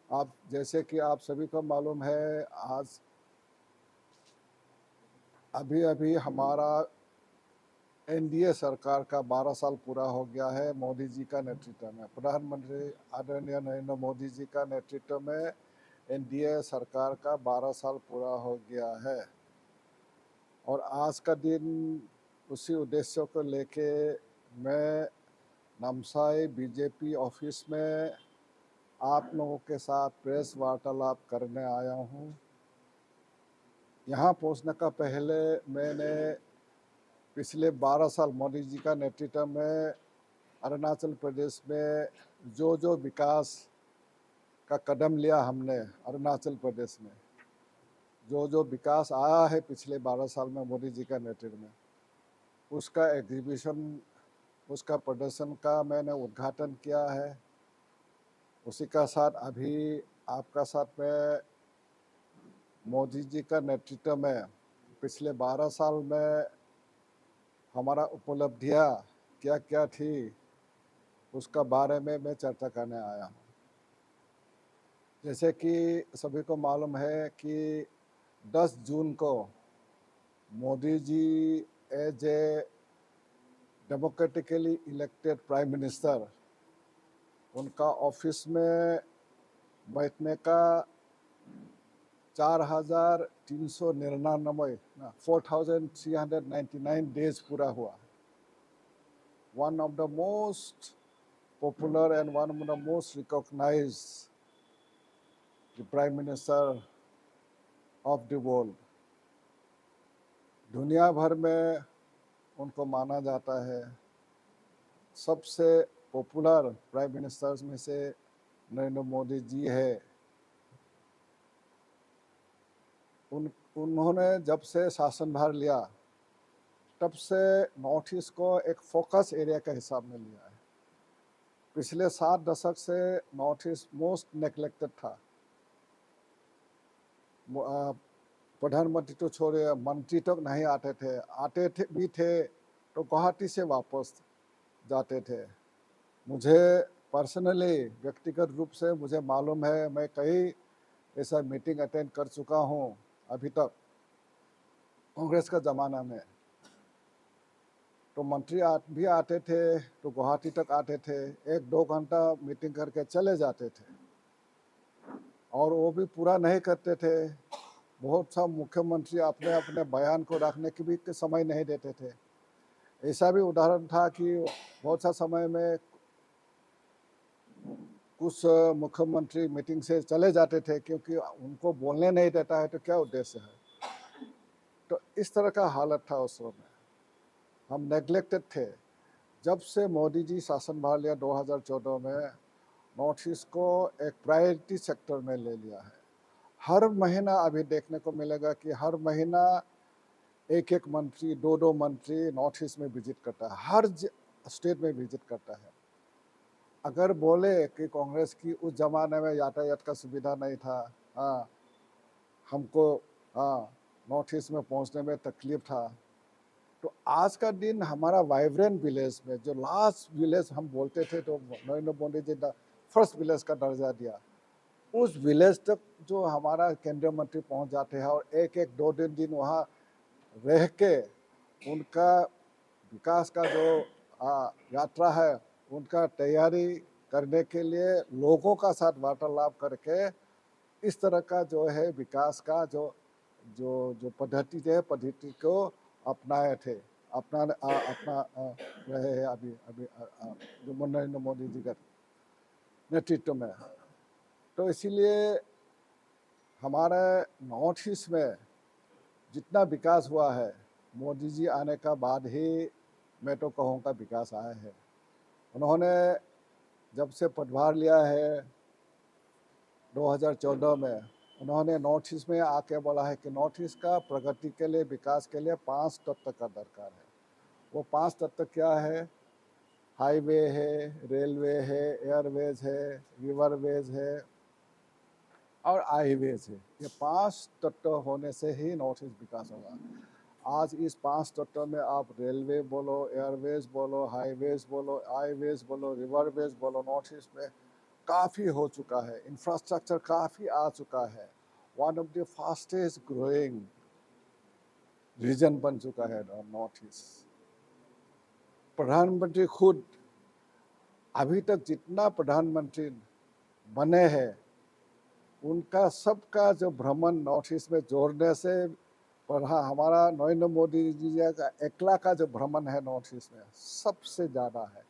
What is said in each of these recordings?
आप जैसे कि आप सभी को मालूम है, आज अभी अभी हमारा एनडीए सरकार का 12 साल पूरा हो गया है। मोदी जी का नेतृत्व में, प्रधानमंत्री आदरणीय नरेंद्र मोदी जी का नेतृत्व में एनडीए सरकार का 12 साल पूरा हो गया है। और आज का दिन उसी उद्देश्य को लेके मैं नामसाई बीजेपी ऑफिस में आप लोगों के साथ प्रेस वार्तालाप करने आया हूँ। यहाँ पहुँचने का पहले मैंने पिछले 12 साल मोदी जी का नेतृत्व में अरुणाचल प्रदेश में जो विकास का कदम लिया हमने, अरुणाचल प्रदेश में जो विकास आया है पिछले 12 साल में मोदी जी का नेतृत्व में, उसका एग्जीबिशन, उसका प्रदर्शन का मैंने उद्घाटन किया है। उसी का साथ अभी आपका साथ में मोदी जी का नेतृत्व में पिछले 12 साल में हमारा उपलब्धियाँ क्या क्या थी, उसका बारे में मैं चर्चा करने आया हूँ। जैसे कि सभी को मालूम है कि 10 जून को Modi ji as a democratically elected prime minister, उनका ऑफिस में बैठने का 4,399 4,399 डेज पूरा हुआ। One of the most popular and one of the most recognised prime minister of the world. दुनिया भर में उनको माना जाता है सबसे पॉपुलर प्राइम मिनिस्टर्स में से नरेंद्र मोदी जी है। उन्होंने जब से शासनभार लिया तब से नॉर्थ ईस्ट को एक फोकस एरिया के हिसाब में लिया है। पिछले 7 दशक से नॉर्थ ईस्ट मोस्ट नेग्लेक्टेड था। प्रधानमंत्री तो छोड़े, मंत्री तक नहीं आते थे, भी थे तो गुवाहाटी से वापस जाते थे। मुझे पर्सनली, व्यक्तिगत रूप से मुझे मालूम है, मैं कई ऐसा मीटिंग अटेंड कर चुका हूँ अभी तक कांग्रेस का ज़माना में। तो मंत्री भी आते थे तो गुवाहाटी तक आते थे, 1-2 घंटा मीटिंग करके चले जाते थे और वो भी पूरा नहीं करते थे। बहुत सा मुख्यमंत्री अपने अपने बयान को रखने की भी समय नहीं देते थे। ऐसा भी उदाहरण था कि बहुत सा समय में कुछ मुख्यमंत्री मीटिंग से चले जाते थे क्योंकि उनको बोलने नहीं देता है तो क्या उद्देश्य है। तो इस तरह का हालत था उस समय। हम नेग्लेक्टेड थे। जब से मोदी जी शासनभार लिया 2014 में, नॉर्थ ईस्ट को एक प्रायोरिटी सेक्टर में ले लिया है। हर महीना अभी देखने को मिलेगा कि हर महीना एक मंत्री, 2 मंत्री नॉर्थ ईस्ट में विजिट करता है, हर स्टेट में विजिट करता है। अगर बोले कि कांग्रेस की उस जमाने में यातायात का सुविधा नहीं था, हाँ, हमको नॉर्थ ईस्ट में पहुंचने में तकलीफ था, तो आज का दिन हमारा वाइब्रेंट विलेज में, जो लास्ट विलेज हम बोलते थे, तो नरेंद्र मोदी जी ने फर्स्ट विलेज का दर्जा दिया, उस विलेज तक जो हमारा केंद्रीय मंत्री पहुंच जाते हैं और एक 2 दिन वहाँ रह के उनका विकास का जो यात्रा है उनका तैयारी करने के लिए लोगों का साथ वार्तालाप करके इस तरह का जो है विकास का जो जो जो पद्धति को अपनाए थे, अपना रहे हैं अभी अभी जो नरेंद्र मोदी जी का नेतृत्व में। तो इसीलिए हमारे नॉर्थ ईस्ट में जितना विकास हुआ है, मोदी जी आने का बाद ही मैं तो कहूँगा विकास आया है। उन्होंने जब से पदभार लिया है 2014 में, उन्होंने नॉर्थ ईस्ट में आके बोला है कि नॉर्थ ईस्ट का प्रगति के लिए, विकास के लिए 5 तत्व का दरकार है। वो 5 तत्व क्या है? हाईवे है, रेलवे है, एयरवेज है, रिवरवेज है और हाईवेज है। ये 5 तत्व होने से ही नॉर्थ ईस्ट विकास होगा। आज इस 5 तत्व में आप रेलवे बोलो, एयरवेज बोलो, हाईवेज बोलो, रिवरवेज बोलो, नॉर्थ ईस्ट में काफ़ी हो चुका है, इंफ्रास्ट्रक्चर काफ़ी आ चुका है, one of the fastest growing region बन चुका है नॉर्थ ईस्ट। प्रधानमंत्री खुद अभी तक जितना प्रधानमंत्री बने हैं उनका सबका जो भ्रमण नॉर्थ ईस्ट में जोड़ने से हमारा नरेंद्र मोदी जी का अकेला का जो भ्रमण है नॉर्थ ईस्ट में सबसे ज़्यादा है।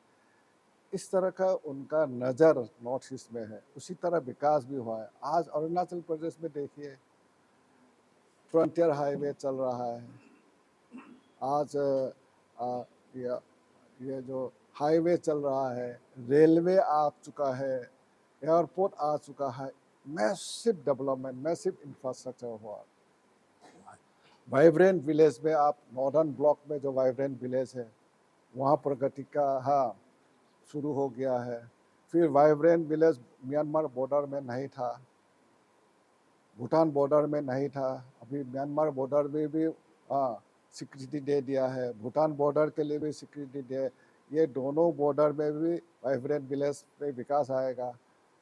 इस तरह का उनका नज़र नॉर्थ ईस्ट में है, उसी तरह विकास भी हुआ है। आज अरुणाचल प्रदेश में देखिए फ्रंटियर हाईवे चल रहा है, आज ये जो हाईवे चल रहा है, रेलवे आ चुका है, एयरपोर्ट आ चुका है, मैसिव डेवलपमेंट, मैसिव इंफ्रास्ट्रक्चर हुआ। वाइब्रेंट विलेज में आप मॉडर्न ब्लॉक में जो वाइब्रेंट विलेज है वहाँ प्रगति का शुरू हो गया है। फिर वाइब्रेंट विलेज म्यांमार बॉर्डर में नहीं था, भूटान बॉर्डर में नहीं था, अभी म्यांमार बॉर्डर में भी स्वीकृति दे दिया है, भूटान बॉर्डर के लिए भी स्वीकृति दे। ये दोनों बॉर्डर में भी वाइब्रेंट विलेज पे विकास आएगा।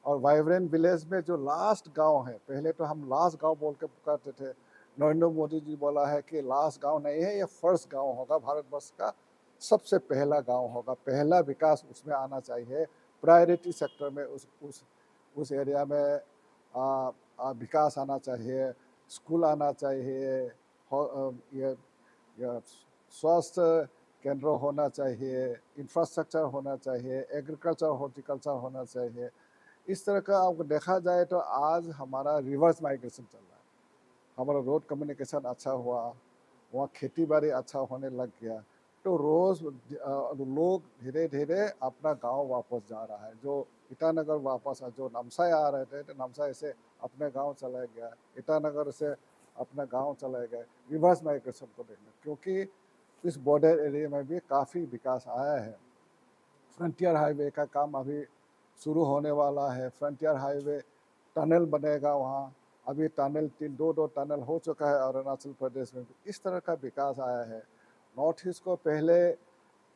और वाइब्रेंट विलेज में जो लास्ट गांव है, पहले तो हम लास्ट गांव बोल के पुकारते थे, नरेंद्र मोदी जी बोला है कि लास्ट गांव नहीं है, ये फर्स्ट गांव होगा, भारतवर्ष का सबसे पहला गांव होगा, पहला विकास उसमें आना चाहिए, प्रायोरिटी सेक्टर में उस एरिया में विकास आना चाहिए, स्कूल आना चाहिए, ये स्वास्थ्य केंद्र होना चाहिए, इंफ्रास्ट्रक्चर होना चाहिए, एग्रीकल्चर हॉर्टिकल्चर होना चाहिए। इस तरह का आपको देखा जाए तो आज हमारा रिवर्स माइग्रेशन चल रहा है। हमारा रोड कम्युनिकेशन अच्छा हुआ, वहाँ खेती बाड़ी अच्छा होने लग गया, तो रोज़ लोग धीरे धीरे अपना गांव वापस जा रहा है। जो ईटानगर वापस जो नामसाई आ रहे थे तो नामसाई से अपने गांव चले गया, ईटानगर से अपना गांव चले गए, रिवर्स माइग्रेशन को देखना, क्योंकि इस बॉर्डर एरिया में भी काफ़ी विकास आया है। फ्रंटियर हाईवे का काम अभी शुरू होने वाला है, फ्रंटियर हाईवे टनल बनेगा वहाँ, अभी टनल दो टनल हो चुका है अरुणाचल प्रदेश में। इस तरह का विकास आया है। नॉर्थ ईस्ट को पहले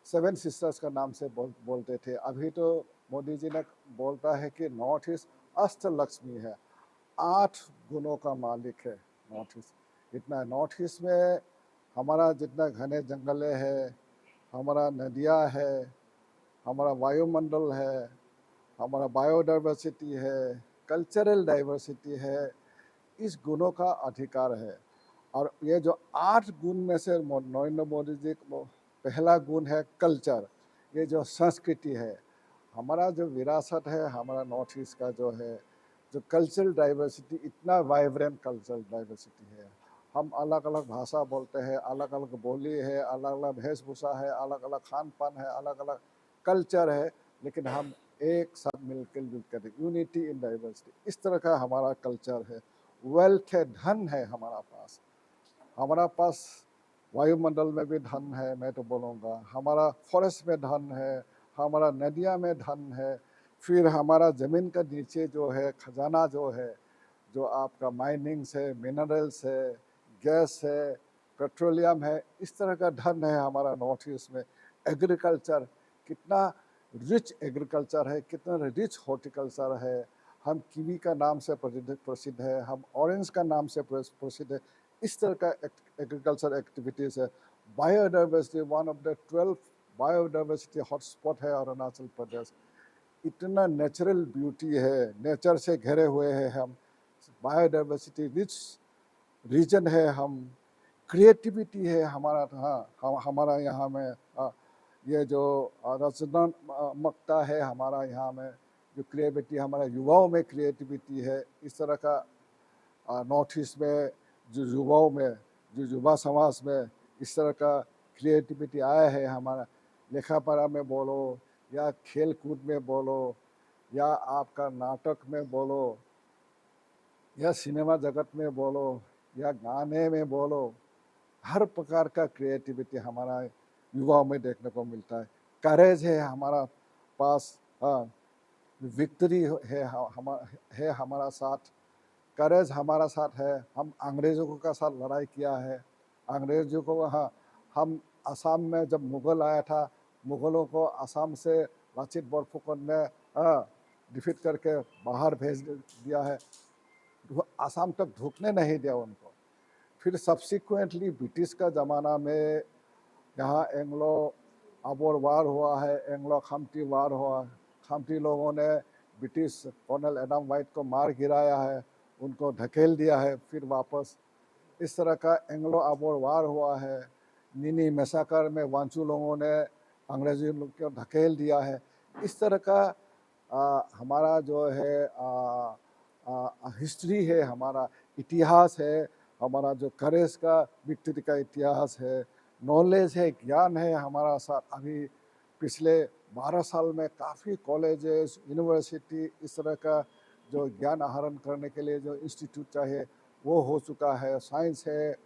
7 सिस्टर्स का नाम से बोलते थे, अभी तो मोदी जी ने बोलता है कि नॉर्थ ईस्ट अष्ट लक्ष्मी है, 8 गुणों का मालिक है नॉर्थ ईस्ट। इतना नॉर्थ ईस्ट में हमारा जितना घने जंगलें है, हमारा नदियाँ है, हमारा वायुमंडल है, हमारा बायोडाइवर्सिटी है, कल्चरल डाइवर्सिटी है, इस गुणों का अधिकार है। और ये जो 8 गुण में से नरेंद्र मोदी जी को पहला गुण है कल्चर, ये जो संस्कृति है, हमारा जो विरासत है, हमारा नॉर्थ ईस्ट का जो है, जो कल्चरल डाइवर्सिटी, इतना वाइब्रेंट कल्चरल डाइवर्सिटी है। हम अलग अलग भाषा बोलते हैं, अलग अलग बोली है, अलग अलग वेशभूषा है, अलग अलग खान पान है, अलग अलग कल्चर है, लेकिन हम एक साथ मिलकर यूनिटी इन डाइवर्सिटी, इस तरह का हमारा कल्चर है। वेल्थ है, धन है हमारा पास वायुमंडल में भी धन है, मैं तो बोलूँगा, हमारा फॉरेस्ट में धन है, हमारा नदिया में धन है, फिर हमारा ज़मीन का नीचे जो है खजाना जो है, जो आपका माइनिंग्स है, मिनरल्स है, गैस है, पेट्रोलियम है, इस तरह का धन है हमारा नॉर्थ ईस्ट में। एग्रीकल्चर, कितना रिच एग्रीकल्चर है, कितना रिच हॉर्टिकल्चर है। हम कीवी का नाम से प्रसिद्ध है, हम ऑरेंज का नाम से प्रसिद्ध है। इस तरह का एग्रीकल्चर एक्टिविटीज़ है। Biodiversity, one of the 12 biodiversity hotspot है अरुणाचल प्रदेश। इतना नेचुरल ब्यूटी है, नेचर से घिरे हुए हैं हम, बायोडाइवर्सिटी रिच रीजन है हम, क्रिएटिविटी है हमारा। हमारा यहाँ में ये जो रचनात्मकता है हमारा यहाँ में, जो क्रिएटिविटी हमारा युवाओं में क्रिएटिविटी है, इस तरह का नॉर्थ ईस्ट में जो युवाओं में, जो युवा समाज में इस तरह का क्रिएटिविटी आया है हमारा। लेखा पढ़ा में बोलो या खेल कूद में बोलो या आपका नाटक में बोलो या सिनेमा जगत में बोलो या गाने में बोलो, हर प्रकार का क्रिएटिविटी हमारा युवाओं में देखने को मिलता है। करेज है हमारा पास, विक्ट्री है हमारा साथ, करेज हमारा साथ है। हम अंग्रेज़ों का साथ लड़ाई किया है, अंग्रेज़ों को हम असम में जब मुग़ल आया था, मुग़लों को असम से लाचित बोरफुकन ने डिफीट करके बाहर भेज दिया है, आसाम तक ढुकने नहीं दिया उनको। फिर सब्सिक्वेंटली ब्रिटिश का ज़माना में यहाँ एंग्लो अबोर वार हुआ है, एंग्लो खमती वार हुआ। खमती लोगों ने ब्रिटिश कर्नल एडम वाइट को मार गिराया है, उनको ढकेल दिया है फिर वापस। इस तरह का एंग्लो अबोर वार हुआ है। निनी मैसाकर में वांचू लोगों ने अंग्रेजी लोग को ढकेल दिया है। इस तरह का हमारा जो है हिस्ट्री है, हमारा इतिहास है, हमारा जो करेज का विक्ट्री का इतिहास है, नॉलेज है, ज्ञान है हमारा साथ। अभी पिछले 12 साल में काफ़ी कॉलेजेस, यूनिवर्सिटी, इस तरह का जो ज्ञान आहरण करने के लिए जो इंस्टीट्यूट चाहिए वो हो चुका है। साइंस है,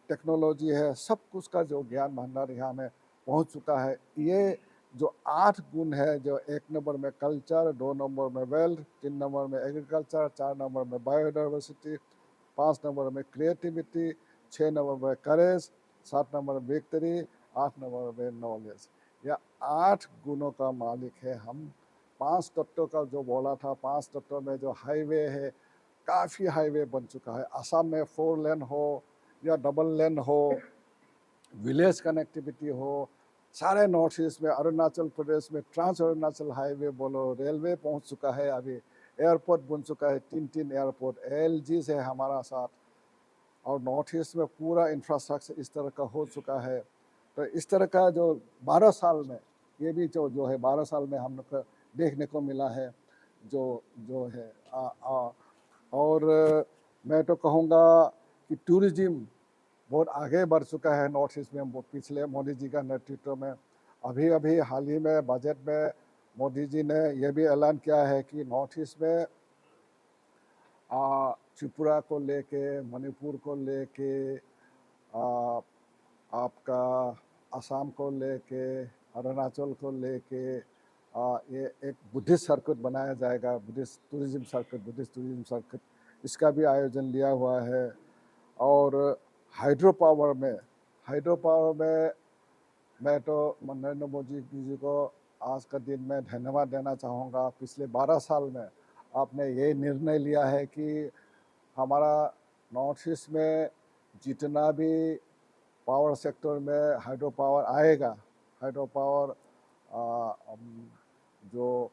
टेक्नोलॉजी है, सब कुछ का जो ज्ञान भंडार यहाँ में पहुँच चुका है। ये जो 8 गुण है, जो 1 नंबर में कल्चर, 2 नंबर में वेल्थ, 3 नंबर में एग्रीकल्चर, 4 नंबर में बायोडाइवर्सिटी, 5 नंबर में क्रिएटिविटी, 6 नंबर में करेज, 7 नंबर में विक्ट्री, 8 नंबर में नॉलेज। यह 8 गुणों का मालिक है हम। 5 तत्वों का जो बोला था, 5 तत्वों में जो हाईवे है, काफ़ी हाईवे बन चुका है। असम में 4 लेन हो या डबल लेन हो, विलेज कनेक्टिविटी हो, सारे नॉर्थ ईस्ट में, अरुणाचल प्रदेश में ट्रांस अरुणाचल हाईवे बोलो, रेलवे पहुंच चुका है, अभी एयरपोर्ट बन चुका है, 3 एयरपोर्ट ALG से हमारा साथ। और नॉर्थ ईस्ट में पूरा इंफ्रास्ट्रक्चर इस तरह का हो चुका है। तो इस तरह का जो 12 साल में, ये भी जो है 12 साल में हम लोग को देखने को मिला है, जो है और मैं तो कहूँगा कि टूरिज्म बहुत आगे बढ़ चुका है नॉर्थ ईस्ट में पिछले मोदी जी का नेतृत्व में। अभी हाल ही में बजट में मोदी जी ने यह भी ऐलान किया है कि नॉर्थ ईस्ट में त्रिपुरा को लेके, मणिपुर को लेके, आपका असम को लेके, अरुणाचल को लेके ये एक बुद्धिस्ट सर्किट बनाया जाएगा, बुद्धिस्ट टूरिज्म सर्किट, इसका भी आयोजन लिया हुआ है। और हाइड्रो पावर में मैं तो नरेंद्र मोदी जी को आज का दिन में धन्यवाद देना चाहूँगा। पिछले 12 साल में आपने ये निर्णय लिया है कि हमारा नॉर्थ ईस्ट में जितना भी पावर सेक्टर में हाइड्रो पावर आएगा, हाइड्रो पावर जो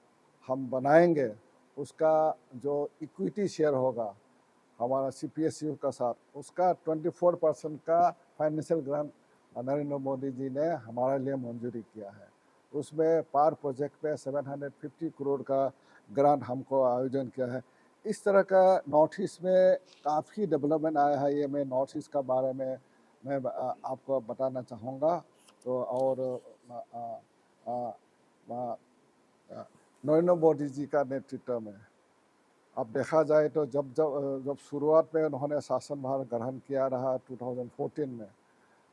हम बनाएंगे, उसका जो इक्विटी शेयर होगा हमारा CPSU का साथ, उसका 24% का फाइनेंशियल ग्रांट नरेंद्र मोदी जी ने हमारे लिए मंजूरी किया है। उसमें पार प्रोजेक्ट पे 750 करोड़ का ग्रांट हमको आयोजन किया है। इस तरह का नॉर्थ ईस्ट में काफ़ी डेवलपमेंट आया है। ये मैं नॉर्थ ईस्ट का बारे में मैं आपको बताना चाहूँगा। तो और नरेंद्र मोदी जी का नेतृत्व में अब देखा जाए तो जब शुरुआत में उन्होंने शासन भार ग्रहण किया रहा 2014 में,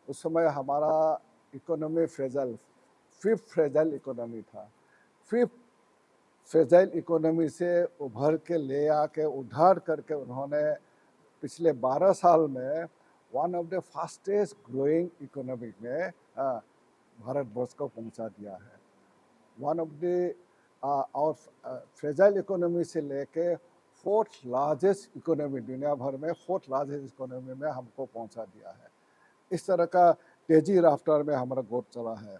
उस समय हमारा इकोनॉमी फिफ्थ फ्रेजाइल इकोनॉमी था। फिफ्थ फ्रेजाइल इकोनॉमी से उभर के ले आके उधार करके उन्होंने पिछले 12 साल में one of the fastest growing economy में भारतवर्ष को पहुंचा दिया है। वन ऑफ द और फ्रेजाइल इकोनॉमी से लेके 4th लार्जेस्ट इकोनॉमी, दुनिया भर में 4th लार्जेस्ट इकोनॉमी में हमको पहुंचा दिया है। इस तरह का तेजी रफ्तार में हमारा ग्रोथ चला है।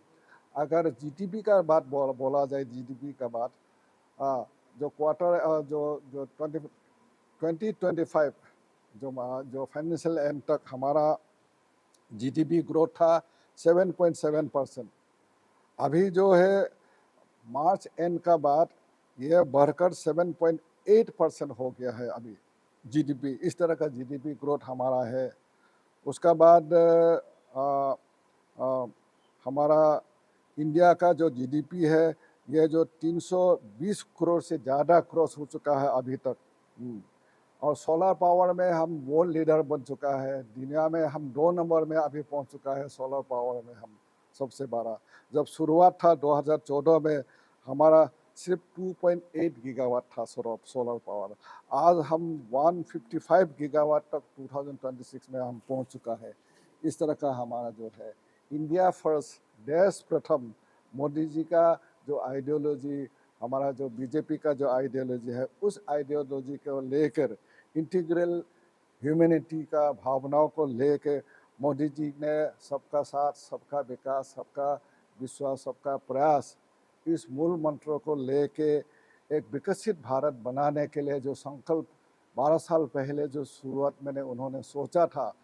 अगर GDP का बात बोला जाए, GDP का बात, जो क्वार्टर जो 2025 जो फाइनेंशियल एंड तक हमारा GDP ग्रोथ था 7.7%। अभी जो है मार्च एंड का बाद यह बढ़कर 7.8% हो गया है अभी GDP। इस तरह का GDP ग्रोथ हमारा है। उसका बाद हमारा इंडिया का जो GDP है, यह जो 320 करोड़ से ज़्यादा क्रॉस हो चुका है अभी तक। और सोलर पावर में हम वर्ल्ड लीडर बन चुका है। दुनिया में हम 2 नंबर में अभी पहुंच चुका है सोलर पावर में, हम सबसे बड़ा। जब शुरुआत था 2014 में, हमारा सिर्फ 2.8 गीगावाट था सोलर पावर। आज हम 155 गीगावाट तक 2026 में हम पहुंच चुका है। इस तरह का हमारा जो है इंडिया फर्स्ट, देश प्रथम, मोदी जी का जो आइडियोलॉजी, हमारा जो बीजेपी का जो आइडियोलॉजी है, उस आइडियोलॉजी को लेकर इंटीग्रल ह्यूमैनिटी का भावनाओं को लेकर मोदी जी ने सबका साथ, सबका विकास, सबका विश्वास, सबका प्रयास, इस मूल मंत्रों को लेके एक विकसित भारत बनाने के लिए जो संकल्प 12 साल पहले जो शुरुआत मैंने उन्होंने सोचा था,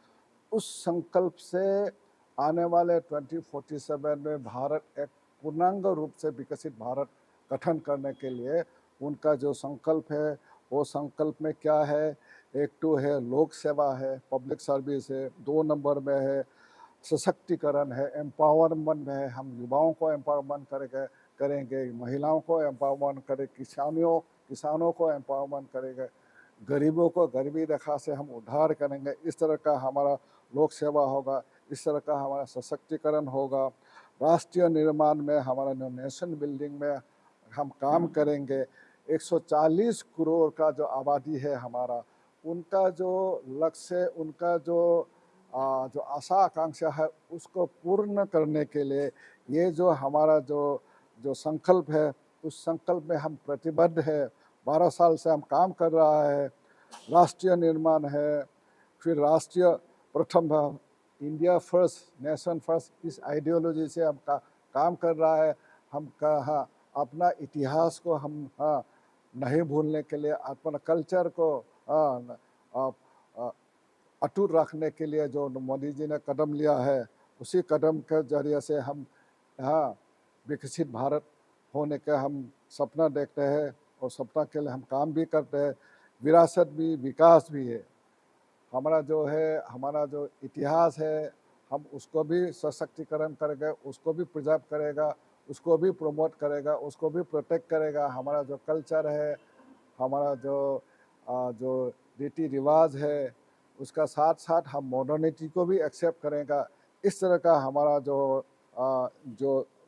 उस संकल्प से आने वाले 2047 में भारत एक पूर्णांग रूप से विकसित भारत गठन करने के लिए उनका जो संकल्प है, वो संकल्प में क्या है, एक तो है लोक सेवा है, पब्लिक सर्विस है, 2 नंबर में है सशक्तिकरण है, एम्पावरमेंट है, हम युवाओं को एम्पावरमेंट करेंगे, महिलाओं को एम्पावरमेंट करें, किसानों को एम्पावरमेंट करेंगे, गरीबों को गरीबी रेखा से हम उद्धार करेंगे। इस तरह का हमारा लोक सेवा होगा, इस तरह का हमारा सशक्तिकरण होगा। राष्ट्रीय निर्माण में, हमारा नेशन बिल्डिंग में हम काम करेंगे। 140 करोड़ का जो आबादी है हमारा, उनका जो लक्ष्य, उनका जो आशा आकांक्षा है, उसको पूर्ण करने के लिए ये जो हमारा जो संकल्प है, उस संकल्प में हम प्रतिबद्ध है। 12 साल से हम काम कर रहा है। राष्ट्रीय निर्माण है, फिर राष्ट्रीय प्रथम भाव, इंडिया फर्स्ट, नेशन फर्स्ट, इस आइडियोलॉजी से हम काम कर रहा है। हम अपना इतिहास को हम नहीं भूलने के लिए, अपना कल्चर को अटूट रखने के लिए जो मोदी जी ने कदम लिया है, उसी कदम के जरिए से हम विकसित भारत होने का हम सपना देखते हैं और सपना के लिए हम काम भी करते हैं। विरासत भी, विकास भी है। हमारा जो इतिहास है, हम उसको भी सशक्तिकरण करेंगे, उसको भी प्रिजर्व करेगा, उसको भी प्रमोट करेगा, उसको भी प्रोटेक्ट करेगा। हमारा जो कल्चर है, हमारा जो रीति रिवाज है, उसका साथ साथ हम मॉडर्निटी को भी एक्सेप्ट करेगा। इस तरह का हमारा जो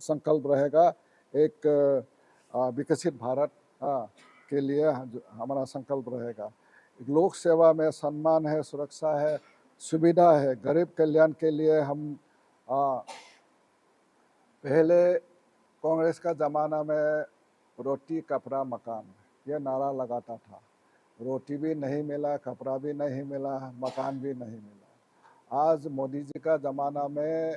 संकल्प रहेगा, एक विकसित भारत के लिए हमारा संकल्प रहेगा। लोक सेवा में सम्मान है, सुरक्षा है, सुविधा है, गरीब कल्याण के लिए हम पहले कांग्रेस का ज़माना में रोटी कपड़ा मकान, ये नारा लगाता था। रोटी भी नहीं मिला, कपड़ा भी नहीं मिला, मकान भी नहीं मिला। आज मोदी जी का ज़माना में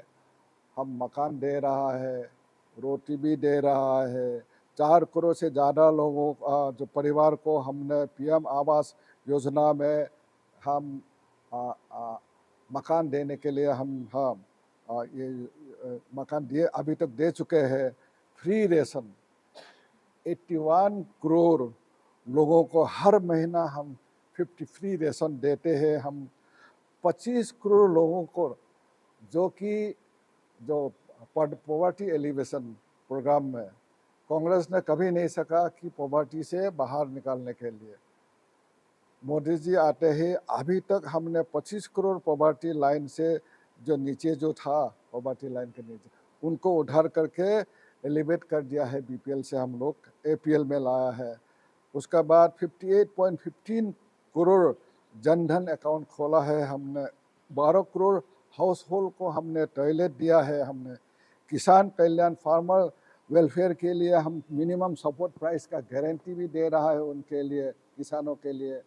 हम मकान दे रहा है, रोटी भी दे रहा है। 4 करोड़ से ज़्यादा लोगों जो परिवार को हमने पीएम आवास योजना में हम मकान देने के लिए हम ये मकान दिए, अभी तक दे चुके हैं। फ्री रेशन 81 करोड़ लोगों को हर महीना हम 50 फ्री रेशन देते हैं। हम 25 करोड़ लोगों को जो पॉवर्टी एलिवेशन प्रोग्राम में कांग्रेस ने कभी नहीं सका कि पॉवर्टी से बाहर निकालने के लिए, मोदी जी आते ही अभी तक हमने 25 करोड़ पॉवर्टी लाइन से जो नीचे जो था, पॉवर्टी लाइन के नीचे, उनको उधार करके एलिवेट कर दिया है। बीपीएल से हम लोग एपीएल में लाया है। उसके बाद 58.15 करोड़ जनधन अकाउंट खोला है हमने। 12 करोड़ हाउस होल्ड को हमने टॉयलेट दिया है। हमने किसान कल्याण, फार्मर वेलफेयर के लिए हम मिनिमम सपोर्ट प्राइस का गारंटी भी दे रहा है उनके लिए, किसानों के लिए।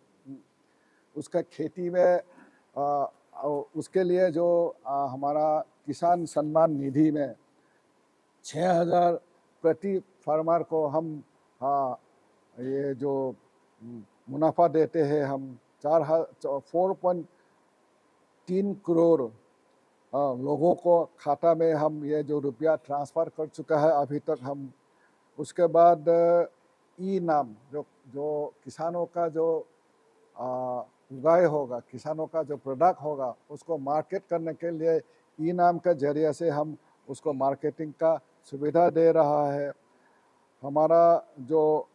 उसका खेती में उसके लिए जो हमारा किसान सम्मान निधि में 6,000 प्रति फार्मर को हम ये जो मुनाफा देते हैं, हम 4.3 करोड़ लोगों को खाता में हम ये जो रुपया ट्रांसफ़र कर चुका है अभी तक हम। उसके बाद ई नाम जो किसानों का जो उगाए होगा, किसानों का जो प्रोडक्ट होगा, उसको मार्केट करने के लिए ई नाम के जरिए से हम उसको मार्केटिंग का सुविधा दे रहा है। हमारा जो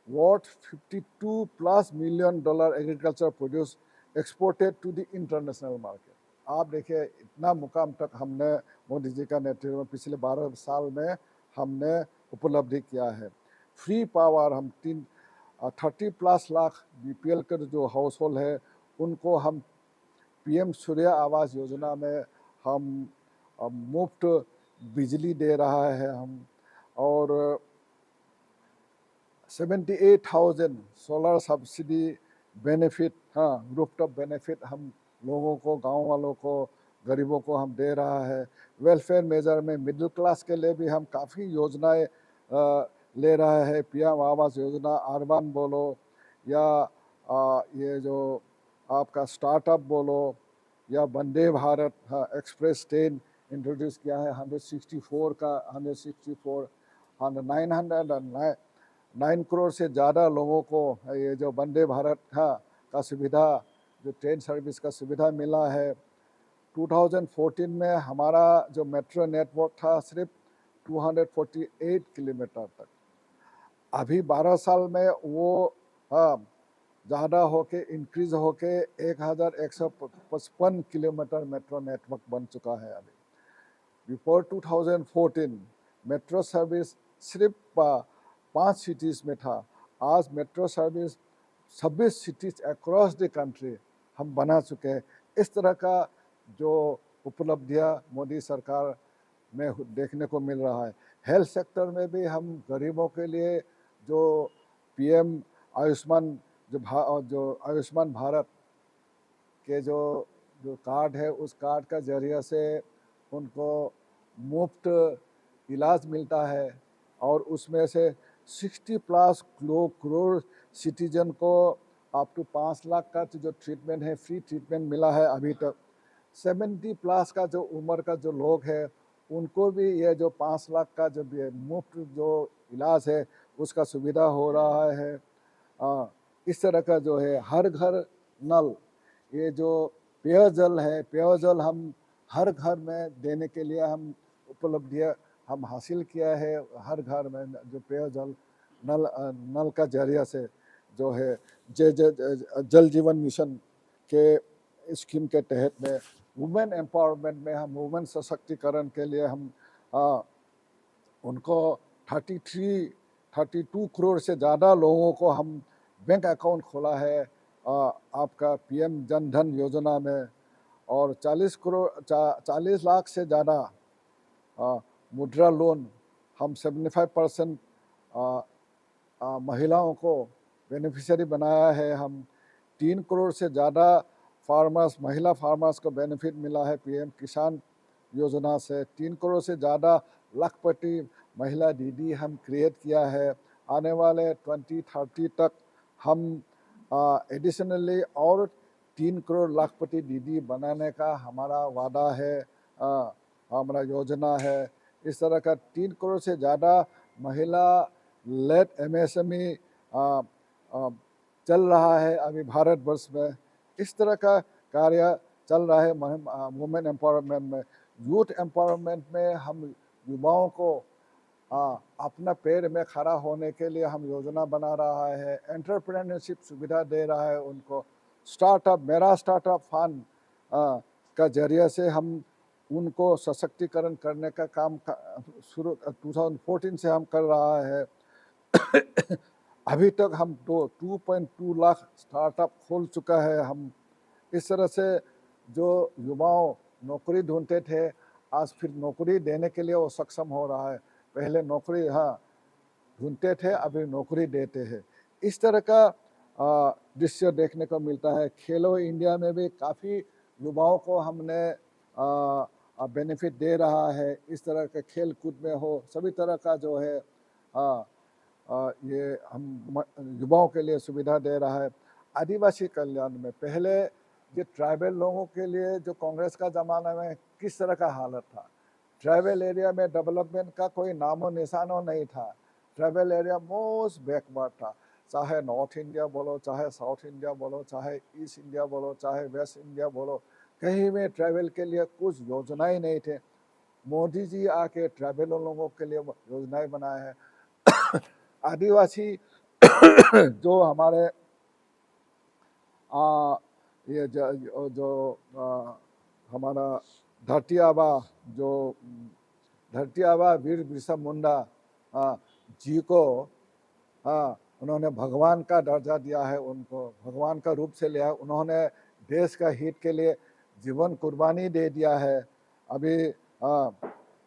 worth $52+ million agriculture produce exported to the international market. आप देखिए, इतना मुकाम तक हमने मोदी जी का नेतृत्व में पिछले 12 साल में हमने उपलब्धि किया है। फ्री पावर, हम 30+ लाख बीपीएल के जो हाउस होल्ड है, उनको हम पीएम सूर्य आवास योजना में हम मुफ्त बिजली दे रहा है हम। और 78,000 सोलर सब्सिडी बेनिफिट, हाँ रूफटॉप बेनिफिट हम लोगों को, गांव वालों को, गरीबों को हम दे रहा है। वेलफेयर मेजर में मिडिल क्लास के लिए भी हम काफ़ी योजनाएं ले रहा है। पीएम आवास योजना अर्बन बोलो या ये जो आपका स्टार्टअप बोलो या Vande Bharat express train introduce किया है 164 का 164 909 करोड़ से ज़्यादा लोगों को ये जो वंदे भारत का सुविधा, जो ट्रेन सर्विस का सुविधा मिला है। 2014 में हमारा जो मेट्रो नेटवर्क था सिर्फ 248 किलोमीटर तक, अभी 12 साल में वो ज़्यादा होके इंक्रीज होके 1155 किलोमीटर मेट्रो नेटवर्क बन चुका है अभी। बिफोर 2014 मेट्रो सर्विस सिर्फ 5 सिटीज़ में था, आज metro service 26 cities across the country हम बना चुके हैं। इस तरह का जो उपलब्धियां मोदी सरकार में देखने को मिल रहा है। हेल्थ सेक्टर में भी हम गरीबों के लिए जो पीएम आयुष्मान जो आयुष्मान भारत के जो कार्ड है, उस कार्ड का जरिए से उनको मुफ्त इलाज मिलता है और उसमें से 60+ करोड़ सिटीजन को अप टू 5 लाख का जो ट्रीटमेंट है, फ्री ट्रीटमेंट मिला है अभी तक। 70+ का जो उम्र का जो लोग है उनको भी ये जो 5 लाख का जो मुफ्त जो इलाज है उसका सुविधा हो रहा है। इस तरह का जो है हर घर नल, ये जो पेयजल है, पेयजल हम हर घर में देने के लिए हम उपलब्धियाँ हम हासिल किया है। हर घर में जो पेयजल नल का जरिया से जो है जल जीवन मिशन के स्कीम के तहत में वुमेन एम्पावरमेंट में हम वुमेन सशक्तिकरण के लिए हम उनको 32 करोड़ से ज़्यादा लोगों को हम बैंक अकाउंट खोला है आपका पीएम जन धन योजना में, और 40 लाख से ज़्यादा मुद्रा लोन हम 75% महिलाओं को बेनिफिशियरी बनाया है। हम 3 करोड़ से ज़्यादा महिला फार्मर्स को बेनिफिट मिला है पीएम किसान योजना से। 3 करोड़ से ज़्यादा लाखपति महिला दीदी हम क्रिएट किया है। आने वाले 2030 तक हम एडिशनली और 3 करोड़ लाखपति दीदी बनाने का हमारा वादा है, हमारा योजना है। इस तरह का 3 करोड़ से ज़्यादा महिला लेड एमएसएमई चल रहा है अभी भारतवर्ष में। इस तरह का कार्य चल रहा है वुमेन एम्पावरमेंट में। यूथ एम्पावरमेंट में हम युवाओं को अपना पैर में खड़ा होने के लिए हम योजना बना रहा है। एंटरप्रेन्योरशिप सुविधा दे रहा है उनको। स्टार्टअप, मेरा स्टार्टअप फंड का जरिए से हम उनको सशक्तिकरण करने का काम शुरू 2014 से हम कर रहा है। अभी तक हम 2.2 लाख स्टार्टअप खोल चुका है हम। इस तरह से जो युवाओं नौकरी ढूंढते थे, आज फिर नौकरी देने के लिए वो सक्षम हो रहा है। पहले नौकरी ढूंढते थे, अभी नौकरी देते हैं। इस तरह का दृश्य देखने को मिलता है। खेलो इंडिया में भी काफ़ी युवाओं को हमने बेनिफिट दे रहा है। इस तरह के खेल कूद में हो, सभी तरह का जो है ये हम युवाओं के लिए सुविधा दे रहा है। आदिवासी कल्याण में पहले ये ट्राइबल लोगों के लिए जो कांग्रेस का ज़माना में किस तरह का हालत था, ट्राइबल एरिया में डेवलपमेंट का कोई नामो निशानो नहीं था। ट्राइबल एरिया मोस्ट बैकवर्ड था, चाहे नॉर्थ इंडिया बोलो, चाहे साउथ इंडिया बोलो, चाहे ईस्ट इंडिया बोलो, चाहे वेस्ट इंडिया बोलो, कहीं में ट्राइबल के लिए कुछ योजनाएं नहीं थे। मोदी जी आके ट्राइबल लोगों के लिए योजनाएं बनाए हैं। आदिवासी जो हमारे ये जो हमारा धरती आबा वीर बिरसा मुंडा जी को उन्होंने भगवान का दर्जा दिया है, उनको भगवान का रूप से लिया है। उन्होंने देश का हित के लिए जीवन कुर्बानी दे दिया है। अभी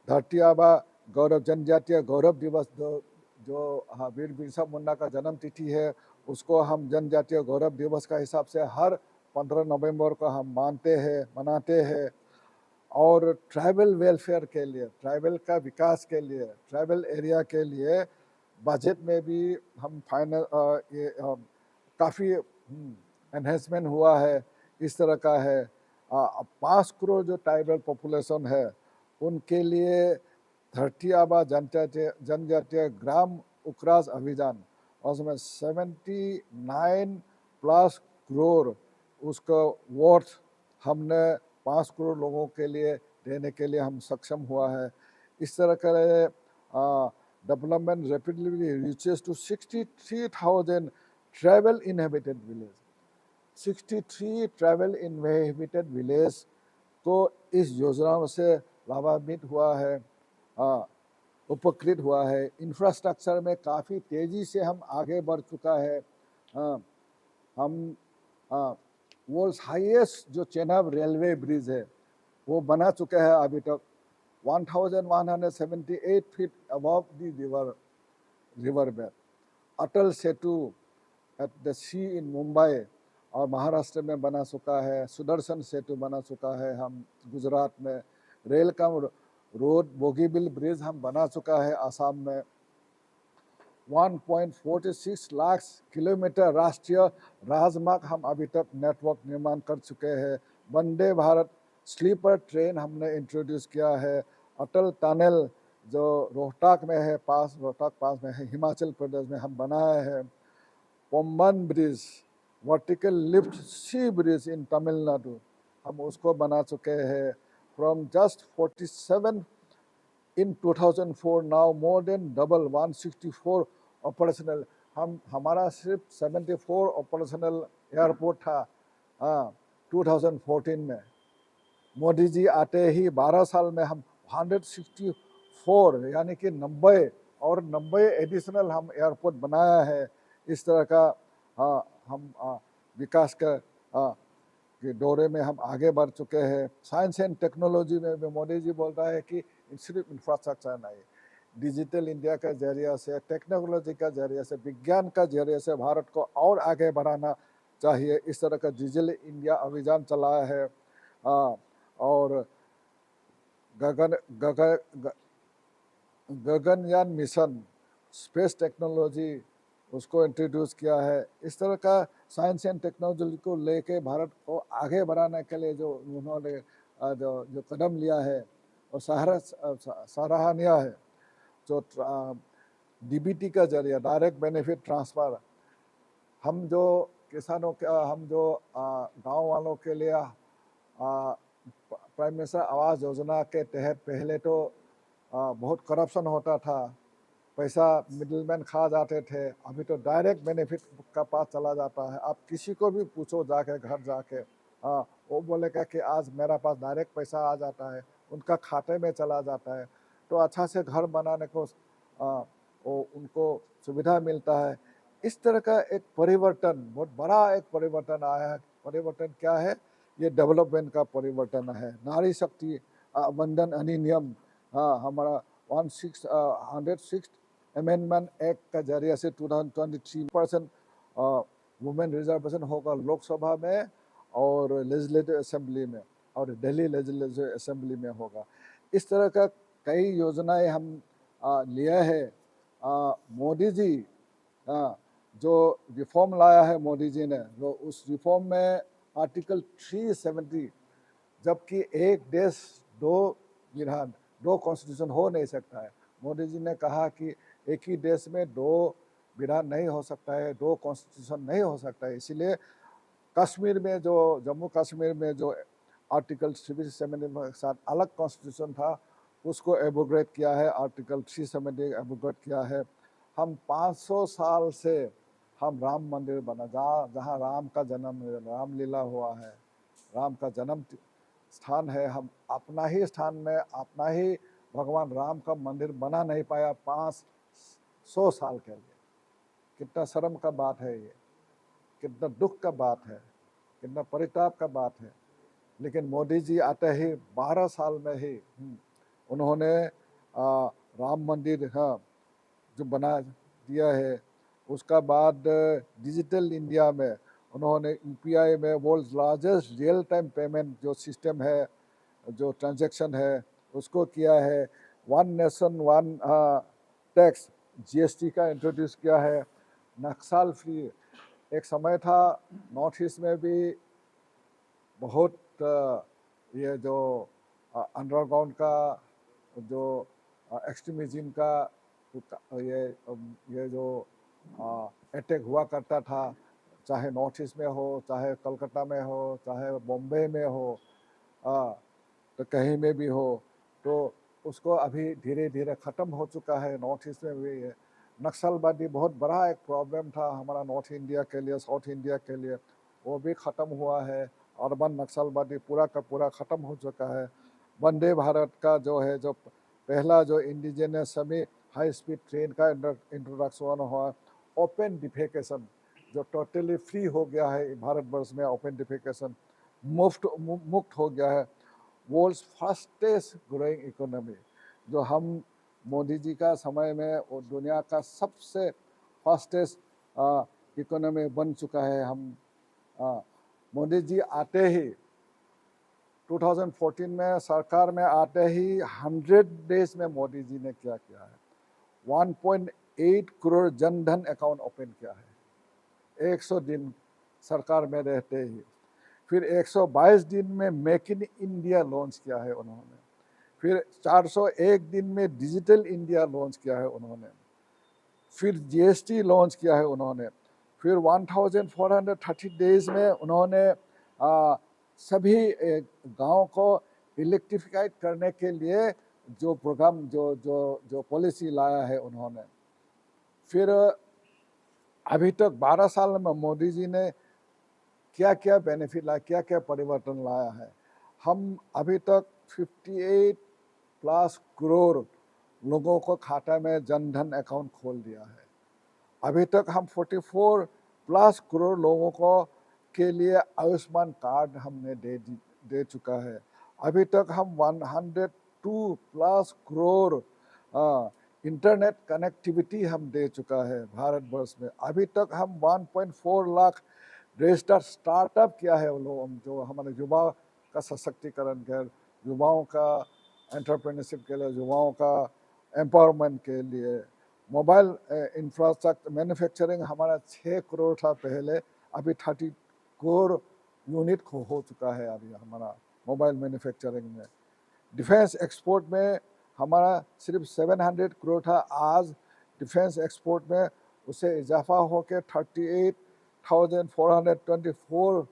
धरती आबा गौरव जनजातीय गौरव दिवस जो हाँ वीर बिरसा मुंडा का जन्म तिथि है, उसको हम जनजातीय गौरव दिवस का हिसाब से हर 15 नवंबर को हम मानते हैं, मनाते हैं। और ट्राइबल वेलफेयर के लिए, ट्राइबल का विकास के लिए, ट्राइबल एरिया के लिए बजट में भी हम फाइनल ये काफ़ी एनहेंसमेंट हुआ है। इस तरह का है 5 करोड़ जो ट्राइबल पॉपुलेशन है उनके लिए धरती आबा जनजातीय ग्राम उकराज अभियान, और उसमें 79 प्लस करोड़ उसका वर्थ हमने 5 करोड़ लोगों के लिए देने के लिए हम सक्षम हुआ है। इस तरह का development rapidly reaches to 63,000 tribal inhabited village. 63 tribal inhabited village को इस योजना से लाभान्वित हुआ है, उपकृत हुआ है। इंफ्रास्ट्रक्चर में काफ़ी तेज़ी से हम आगे बढ़ चुका है। हम वर्ल्ड हाईएस्ट जो चेनाब रेलवे ब्रिज है वो बना चुके हैं अभी तक 1178 feet above the river bed. Atal Setu at the sea in Mumbai और महाराष्ट्र में बना चुका है। सुदर्शन सेतु बना चुका है हम गुजरात में। रेल का रोड बोगीबिल ब्रिज हम बना चुका है आसाम में। 1.46 लाख किलोमीटर राष्ट्रीय राजमार्ग हम अभी तक नेटवर्क निर्माण कर चुके हैं। वंदे भारत स्लीपर ट्रेन हमने इंट्रोड्यूस किया है। अटल टनल जो रोहतक में है, रोहतक पास में है, हिमाचल प्रदेश में हम बनाए हैं। Pamban bridge, vertical lift sea bridge in Tamil Nadu, हम उसको बना चुके हैं। From just 47 in 2004 now more than double 164 operational. हमारा सिर्फ 74 ऑपरेशनल एयरपोर्ट था 2014 में। मोदी जी आते ही 12 साल में हम 164 यानी कि 90 और 90 एडिशनल हम एयरपोर्ट बनाया है। इस तरह का हम विकास का के दौरे में हम आगे बढ़ चुके हैं। साइंस एंड टेक्नोलॉजी में भी मोदी जी बोलता है कि सिर्फ इंफ्रास्ट्रक्चर नहीं, डिजिटल इंडिया का जरिए से, टेक्नोलॉजी का जरिए से, विज्ञान का जरिए से भारत को और आगे बढ़ाना चाहिए। इस तरह का डिजिटल इंडिया अभियान चलाया है। और गगनयान मिशन, स्पेस टेक्नोलॉजी उसको इंट्रोड्यूस किया है। इस तरह का साइंस एंड टेक्नोलॉजी को लेके भारत को आगे बढ़ाने के लिए जो उन्होंने जो कदम लिया है और सराहनीय है। जो डीबीटी का जरिए, डायरेक्ट बेनिफिट ट्रांसफ़र, हम जो किसानों के, हम जो गांव वालों के लिए प्राइम मिनिस्टर आवास योजना के तहत पहले तो बहुत करप्शन होता था, पैसा मिडिलमैन खा जाते थे। अभी तो डायरेक्ट बेनिफिट का पास चला जाता है। आप किसी को भी पूछो जाके, घर जाके, वो बोलेगा कि आज मेरा पास डायरेक्ट पैसा आ जाता है, उनका खाते में चला जाता है। तो अच्छा से घर बनाने को वो उनको सुविधा मिलता है। इस तरह का एक परिवर्तन, बहुत बड़ा एक परिवर्तन आया है। परिवर्तन क्या है? ये डेवलपमेंट का परिवर्तन है। नारी शक्ति वंदन अधिनियम, हमारा 106 अमेंडमेंट एक्ट का जरिए से 2023% वुमेन रिजर्वेशन होगा लोकसभा में और लेजिस्लेटिव असेंबली में, और दिल्ली लेजिस्लेटिव असेंबली में होगा। इस तरह का कई योजनाएं हम लिए हैं। मोदी जी जो रिफॉर्म लाया है मोदी जी ने, वो उस रिफॉर्म में आर्टिकल 370, जबकि एक देश दो विधान, दो कॉन्स्टिट्यूशन हो नहीं सकता है। मोदी जी ने कहा कि एक ही देश में दो विधान नहीं हो सकता है, दो कॉन्स्टिट्यूशन नहीं हो सकता है। इसीलिए कश्मीर में जो, जम्मू कश्मीर में जो आर्टिकल 370 के साथ अलग कॉन्स्टिट्यूशन था, उसको एबोग्रेट किया है, आर्टिकल 370 एबोग्रेट किया है। हम 500 साल से हम राम मंदिर बना, जहाँ राम का जन्म, रामलीला हुआ है, राम का जन्म स्थान है। हम अपना ही स्थान में अपना ही भगवान राम का मंदिर बना नहीं पाया 500 साल के लिए। कितना शर्म का बात है ये, कितना दुख का बात है, कितना परिताप का बात है। लेकिन मोदी जी आते ही 12 साल में ही उन्होंने राम मंदिर जो बना दिया है। उसका बाद डिजिटल इंडिया में उन्होंने यूपीआई में world largest real time payment जो सिस्टम है, जो ट्रांजैक्शन है, उसको किया है। One nation one tax GST का इंट्रोड्यूस किया है। नक्सल फ्री एक समय था नॉर्थ ईस्ट में भी बहुत ये जो अंडरग्राउंड का जो एक्सट्रीमिज्म का ये जो अटैक हुआ करता था, चाहे नॉर्थ ईस्ट में हो, चाहे कलकत्ता में हो, चाहे बॉम्बे में हो, तो कहीं में भी हो, तो उसको अभी धीरे धीरे ख़त्म हो चुका है। नॉर्थ ईस्ट में भी नक्सलवादी बहुत बड़ा एक प्रॉब्लम था हमारा नॉर्थ इंडिया के लिए, साउथ इंडिया के लिए, वो भी ख़त्म हुआ है। अर्बन नक्सलवादी पूरा का पूरा ख़त्म हो चुका है। वंदे भारत का जो है, जो पहला जो indigenous semi high speed train का इंट्रोडक्शन हुआ। ओपन डिफेकेशन जो टोटली फ्री हो गया है भारतवर्ष में, ओपन डिफेकेशन मुक्त हो गया है। वर्ल्ड्स फास्टेस्ट ग्रोइंग इकोनॉमी जो हम मोदी जी का समय में वो दुनिया का सबसे फास्टेस्ट इकोनॉमी बन चुका है। हम मोदी जी आते ही 2014 में सरकार में आते ही 100 डेज में मोदी जी ने क्या किया है, 1.8 करोड़ जनधन अकाउंट ओपन किया है 100 दिन सरकार में रहते ही। फिर 122 दिन में मेक इन इंडिया लॉन्च किया है उन्होंने। फिर 401 दिन में डिजिटल इंडिया लॉन्च किया है उन्होंने। फिर जीएसटी लॉन्च किया है उन्होंने। फिर 1430 डेज में उन्होंने सभी गांव को इलेक्ट्रिफाइड करने के लिए जो प्रोग्राम जो पॉलिसी लाया है उन्होंने। फिर अभी तक 12 साल में मोदी जी ने क्या क्या बेनिफिट लाया, क्या क्या परिवर्तन लाया है। हम अभी तक 58+ करोड़ लोगों को खाता में जनधन अकाउंट खोल दिया है। अभी तक हम 44+ करोड़ लोगों को के लिए आयुष्मान कार्ड हमने दे चुका है। अभी तक हम 102+ करोड़ इंटरनेट कनेक्टिविटी हम दे चुका है भारतवर्ष में। अभी तक हम 1.4 लाख रजिस्टर स्टार्टअप किया है वो लोग, जो हमारे युवा का सशक्तिकरण के, युवाओं का एंटरप्रेन्योरशिप के लिए, युवाओं का एम्पावरमेंट के लिए। मोबाइल इंफ्रास्ट्रक्चर मैन्युफैक्चरिंग हमारा 6 करोड़ था पहले, अभी 30 करोड़ यूनिट हो चुका है अभी हमारा मोबाइल मैन्युफैक्चरिंग में। डिफेंस एक्सपोर्ट में हमारा सिर्फ 700 करोड़ था, आज डिफेंस एक्सपोर्ट में उससे इजाफा होकर 38,424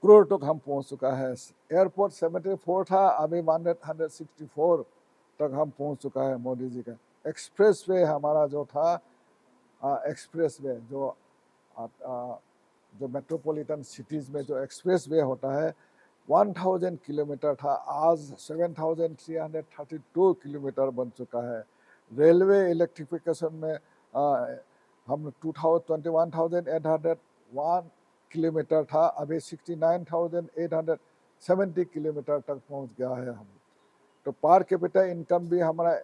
करोड़ तक हम पहुंच चुका है। एयरपोर्ट 74 था, अभी 164 तक हम पहुंच चुका है मोदी जी का। एक्सप्रेस वे हमारा जो था, एक्सप्रेस वे जो मेट्रोपॉलिटन सिटीज़ में जो एक्सप्रेस वे होता है 1000 किलोमीटर था, आज 7332 किलोमीटर बन चुका है। रेलवे इलेक्ट्रिफिकेशन में हम 21,801 किलोमीटर था, अभी 69,870 किलोमीटर तक पहुंच गया है हम। तो पर कैपिटा इनकम भी हमारा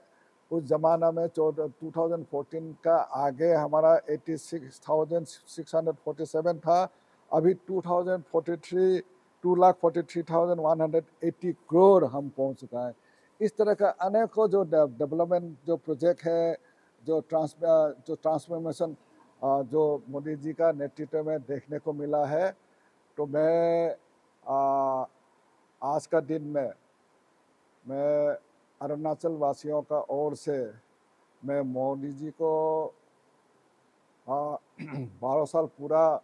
उस ज़माना में 2014 का आगे हमारा 86,647 था, अभी 2,43,180 करोड़ हम पहुंच चुका है। इस तरह का अनेकों जो डेवलपमेंट जो प्रोजेक्ट है, जो ट्रांसफॉर्मेशन जो मोदी जी का नेतृत्व में देखने को मिला है। तो मैं आज का दिन में मैं अरुणाचल वासियों का ओर से मैं मोदी जी को 12 साल पूरा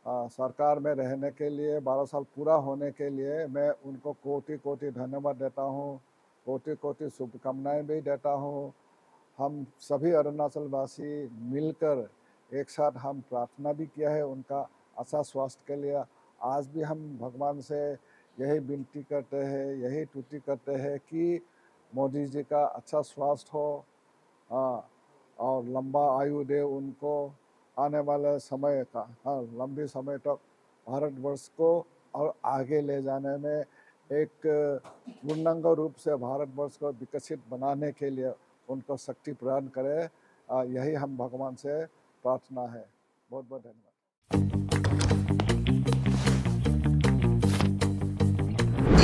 सरकार में रहने के लिए, 12 साल पूरा होने के लिए मैं उनको कोटि कोटि धन्यवाद देता हूँ, कोटि कोटि शुभकामनाएं भी देता हूँ। हम सभी अरुणाचल वासी मिलकर एक साथ हम प्रार्थना भी किया है उनका अच्छा स्वास्थ्य के लिए। आज भी हम भगवान से यही विनती करते हैं, यही स्तुति करते हैं कि मोदी जी का अच्छा स्वास्थ्य हो और लंबा आयु दे उनको, आने वाले समय का लंबे समय तक भारतवर्ष को और आगे ले जाने में एक पूर्णांग रूप से भारतवर्ष को विकसित बनाने के लिए उनको शक्ति प्रदान करे। यही हम भगवान से प्रार्थना है। बहुत बहुत धन्यवाद।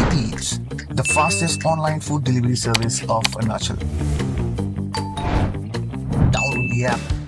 EP Eats, the fastest online food delivery service of Arunachal. Download the app